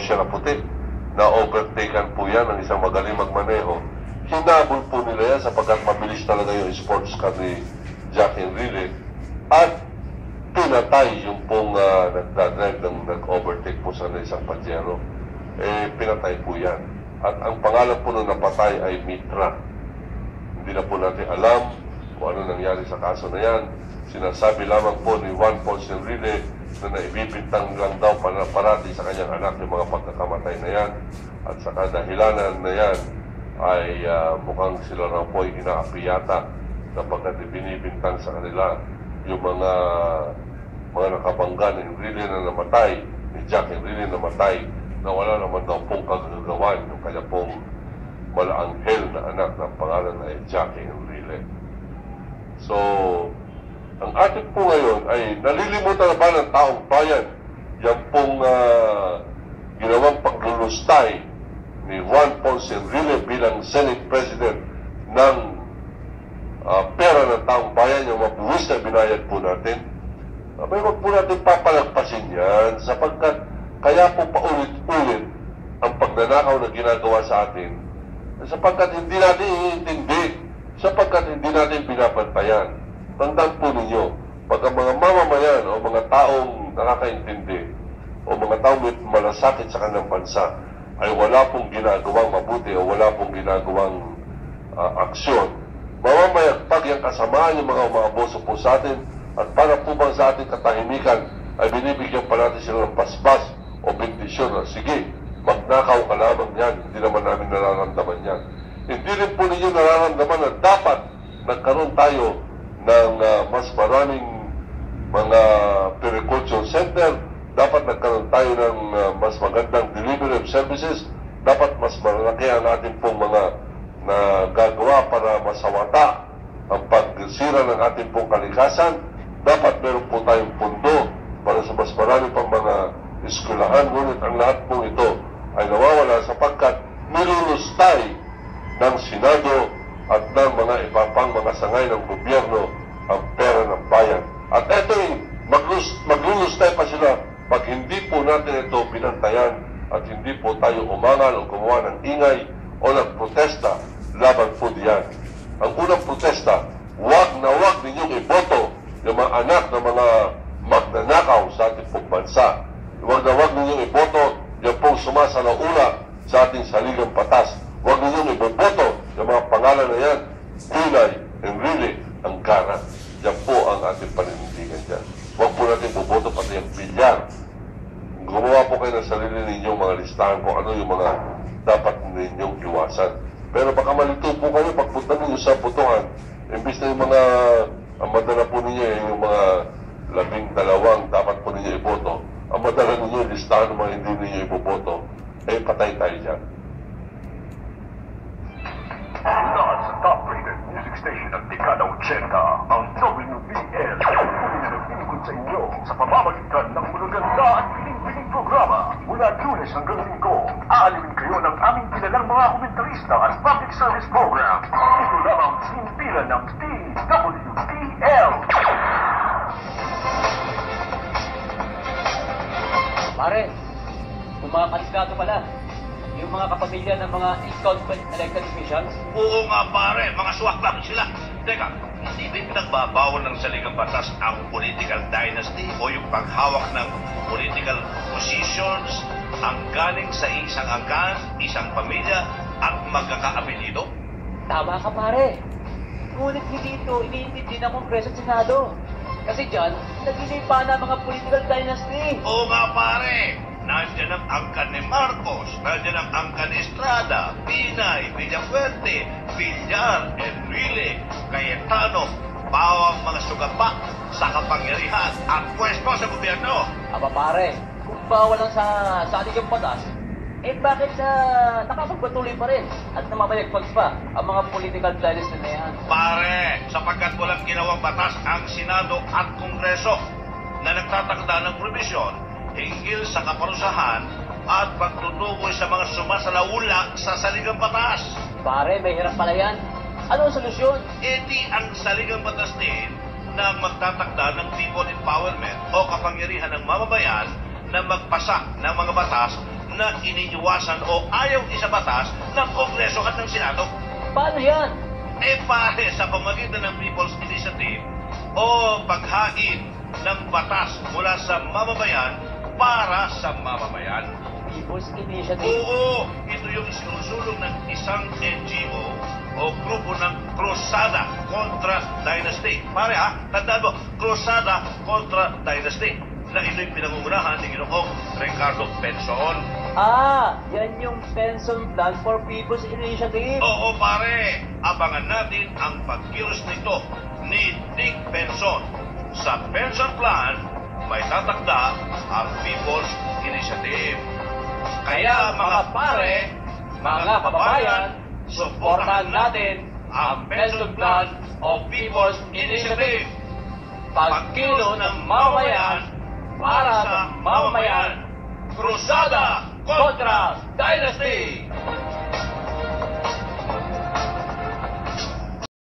siya na puti. Na-overtaken po yan ng isang magaling magmaneho. Hinabol po nila yan sapagkat mabilis talaga yung sports car ni Jackie Enrile. At pinatay yung pong nagdadrive ng nag-overtake po sa isang Pajero. Pinatay po yan. At ang pangalan po nung napatay ay Mitra. Hindi na po natin alam kung ano nangyari sa kaso na yan. Sinasabi lamang po ni Juan Ponce Enrile na naibibintang lang daw parati sa kanyang anak yung mga pagkakamatay na yan. At sa kadahilanan na yan ay mukhang sila raw po ay inaapi yata sapagkat binibintang sa kanila yung mga nakabangga ni Enrile na namatay, ni Jack Enrile na namatay, na wala naman daw pong kagagawan yung kanya pong malaanghel na anak ng pangalan ay Jackie Enrile. So, ang atin po ngayon ay nalilimutan na ba ng taong bayan yan pong ginawang paglulustay ni Juan Ponce Enrile bilang Senate President ng pera ng taong bayan, yung mabuwis na binayad po natin. Abay, wag po natin papalagpasin yan sapagkat kaya po paulit-ulit ang pagnanakaw na ginagawa sa atin sapagkat hindi natin iintindi, sapagkat hindi natin binabantayan. Tandaan po ninyo, pag ang mga mamamayan o mga taong nakakaintindi o mga taong may malasakit sa kanilang bansa ay wala pong ginagawang mabuti o wala pong ginagawang aksyon, mamamayagpag yung kasamaan yung mga umaaboso po sa atin at para po bang sa ating katahimikan ay binibigyan pa natin sila ng paspas o bendisyon na sige, magnakaw ka lamang yan, hindi naman namin nararamdaman yan. Hindi rin po ninyo nararamdaman na dapat nagkaroon tayo ng mas maraming mga periculture center, dapat nagkaroon tayo ng mas magandang delivery of services, dapat mas malaki ang ating pong mga nagagawa para masawata ang pagsira ng ating pong kalikasan. Dapat meron po tayong pundo para sa mas marami pang mga eskwelahan, ngunit ang lahat po ito ay nawawala sapagkat nilulustay ng Senado at ng mga ibang mga sangay ng gobyerno ang pera ng bayan. At ito'y maglulustay pa sila pag hindi po natin ito binantayan at hindi po tayo umangal o gumawa ng ingay o nagprotesta laban po diyan. Ang unang protesta, wag na wag ninyong iboto yung mga anak ng mga magnanakaw sa ating pong bansa. Wag na wag ninyong iboto yung pong sumasalaula sa ating saligang batas. Huwag ninyong iboboto yung mga pangalan na yan, Pilay, Enrile, Angara. Yan po ang ating paninindigan dyan. Huwag po natin boboto pati yung bilyar. Gumawa po kayo ng sarili ninyong mga listahan kung ano yung mga dapat ninyong iwasan. Pero baka malito po kayo pagpunta ninyo sa botohan, imbis na yung mga ang madala po ninyo yung mga 12 dapat po ninyo iboto. Ang madala ninyo yung listahan ng mga hindi ninyo iboboto, eh patay tayo dyan. Mula sa top-rated music station ng Dekada 80, ang WBL. Pumili na nag-inikot sa inyo sa pamamagitan ng magaganda at piling-piling programa. Mula Lunes hanggang Linggo, aalawin kayo ng aming kilalang mga komentarista at public service program. Ito lamang sinimpilan ng DWBL. Pare, kumakalikado pala yung mga kapamilya ng mga Scout elected officials. Oo nga pare, mga swak lang sila. Teka, hindi ba pinagbabawal ng saligang batas ang political dynasty o yung paghawak ng political positions ang galing sa isang angkan, isang pamilya at magkakaapelido? Tama ka pare. Ngunit hindi ito iniintindi ng Kongreso at Senado. Kasi dyan, nag-isipa na mga political dynasty. Oo nga pare, nandiyan ang angkan ni Marcos, nandiyan ang angkan ni Estrada, Binay, Villafuerte, Villar, Enrile, Cayetano, bawang mga sugapa sa kapangyarihan at pwesto sa gobyerno. Aba pare, kung bawal lang sa ating yung batas, eh bakit nakapagpatuloy pa rin at namamayagpags pa ang mga political dynasty na yan? Pare, sapagkat walang ginawang batas ang Senado at Kongreso na nagtatakda ng probisyon hinggil sa kaparusahan at pagtutukoy sa mga sumasalaula sa saligang batas. Pare, may hirap pala yan. Ano ang solusyon? E di ang saligang batas din na magtatakda ng people empowerment o kapangyarihan ng mamamayan na magpasa ng mga batas na iniiwasan o ayaw isabatas ng Kongreso at ng Senado. Paano yan? Pare, sa pamagitan ng People's Initiative o paghain ng batas mula sa mamamayan para sa mamamayan. People's Initiative. Oo, ito yung sinusulong ng isang NGO o grupo ng Krusada kontra Dynasty. Pare tandaan mo, Krusada kontra Dynasty, na ito'y pinangungunahan ni Ginoong Ricardo Penson. Yan yung pension plan for People's Initiative. Oo pare, abangan natin ang pagkilos nito ni Dick Penson. Sa pension plan, may tatakda ang People's Initiative. Kaya mga pare, mga kababayan, suportahan natin ang pension plan o People's Initiative. Pagkilos ng mamamayan para sa mamamayan. Krusada kontra Dynasty!